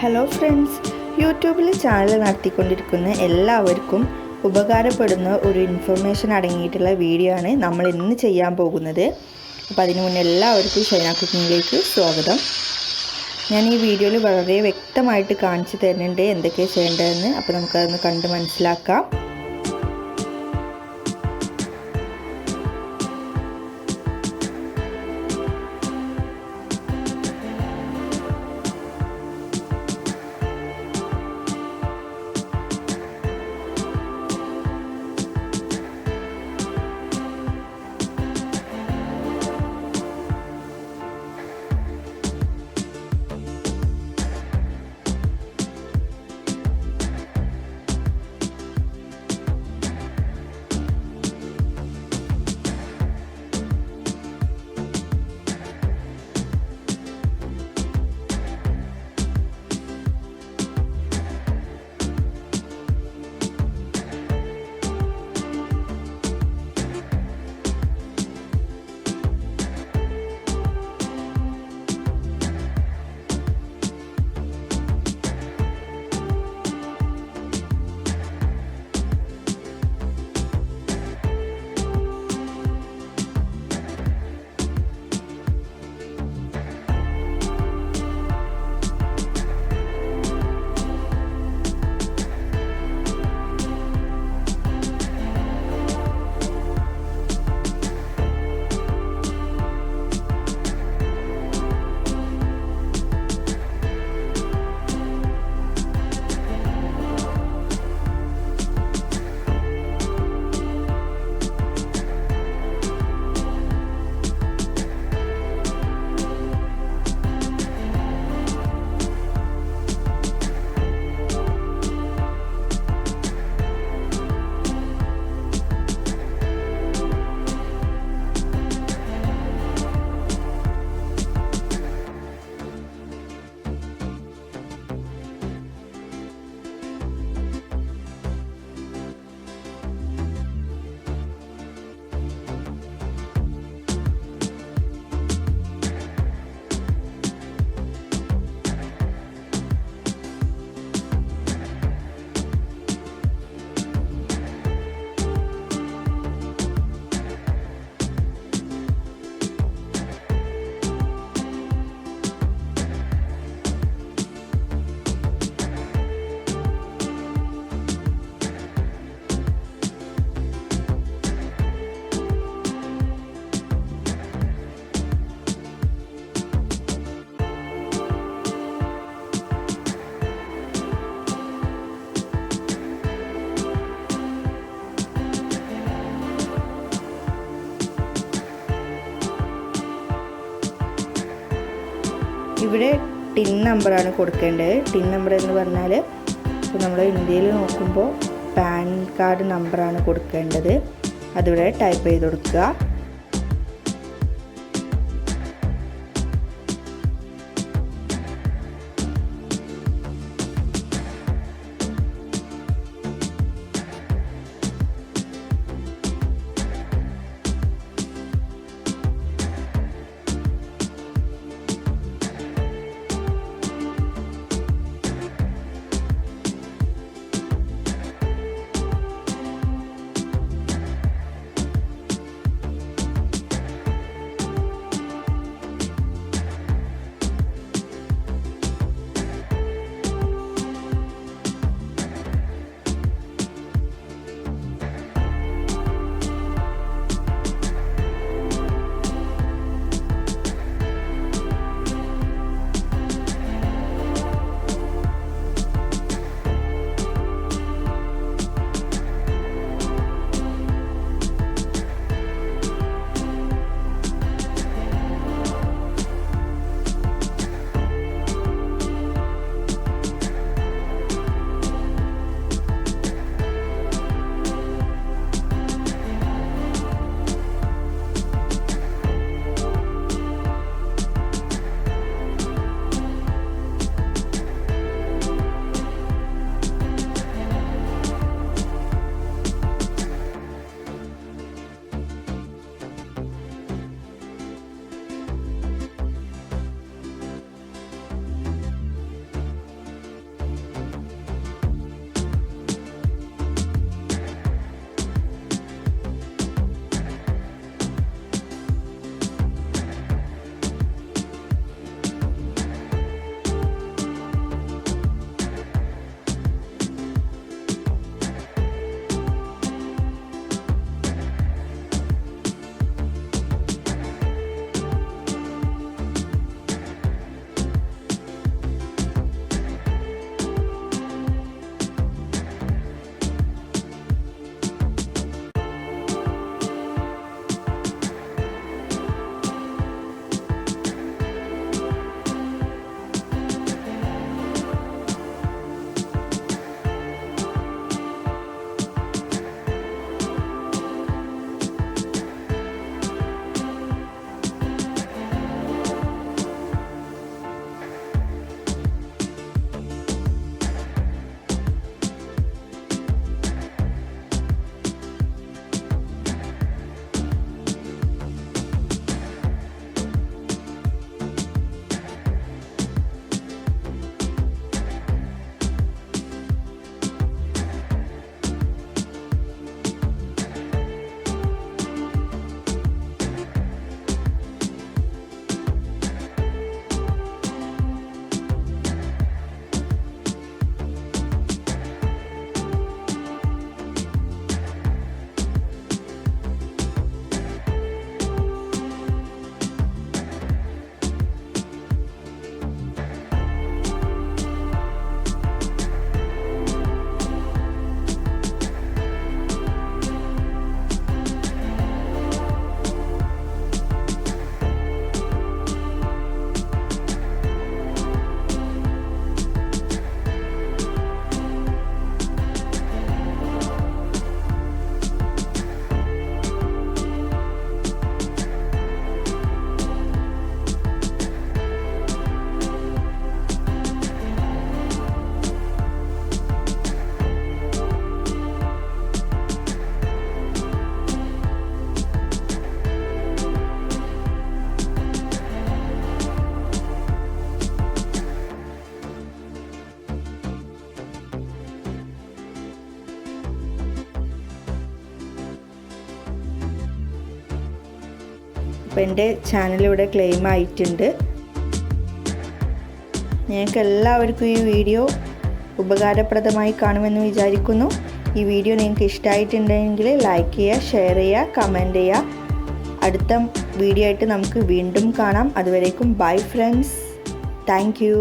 Hello friends, യൂട്യൂബിൽ channel നടത്തിക്കൊണ്ടിരിക്കുന്ന എല്ലാവർക്കും ഉപകാരപ്പെടുന്ന ഒരു ഇൻഫർമേഷൻ അടങ്ങിയിട്ടുള്ള വീഡിയോ ആണ് നമ്മൾ ഇന്ന് ചെയ്യാൻ പോകുന്നത്. അപ്പോൾ അതിനു മുന്നേ എല്ലാവർക്കും ഷൈന കുക്കിങ്ങിലേക്ക് സ്വാഗതം. ഞാൻ ഈ വീഡിയോയിൽ വളരെ വ്യക്തമായിട്ട് കാണിച്ചു തരുന്നുണ്ട് എന്തൊക്കെയാണ് ചെയ്യേണ്ടതെന്ന്. അപ്പോൾ നമുക്കതൊന്ന് കണ്ട് മനസ്സിലാക്കാം. ഇവിടെ ടിൻ നമ്പറാണ് കൊടുക്കേണ്ടത്. ടിൻ നമ്പർ എന്ന് പറഞ്ഞാൽ ഇപ്പോൾ നമ്മൾ ഇന്ത്യയിൽ നോക്കുമ്പോൾ പാൻ കാർഡ് നമ്പറാണ് കൊടുക്കേണ്ടത്. അതിവിടെ ടൈപ്പ് ചെയ്ത് കൊടുക്കുക. അപ്പോൾ എൻ്റെ ചാനലിവിടെ ക്ലെയിം ആയിട്ടുണ്ട്. നിങ്ങൾക്ക് എല്ലാവർക്കും ഈ വീഡിയോ ഉപകാരപ്രദമായി കാണുമെന്ന് വിചാരിക്കുന്നു. ഈ വീഡിയോ നിങ്ങൾക്ക് ഇഷ്ടമായിട്ടുണ്ടെങ്കിൽ ലൈക്ക് ചെയ്യുക, ഷെയർ ചെയ്യുക, കമൻറ്റ് ചെയ്യുക. അടുത്ത വീഡിയോ ആയിട്ട് നമുക്ക് വീണ്ടും കാണാം. അതുവരേക്കും ബൈ ഫ്രണ്ട്സ്. Thank you.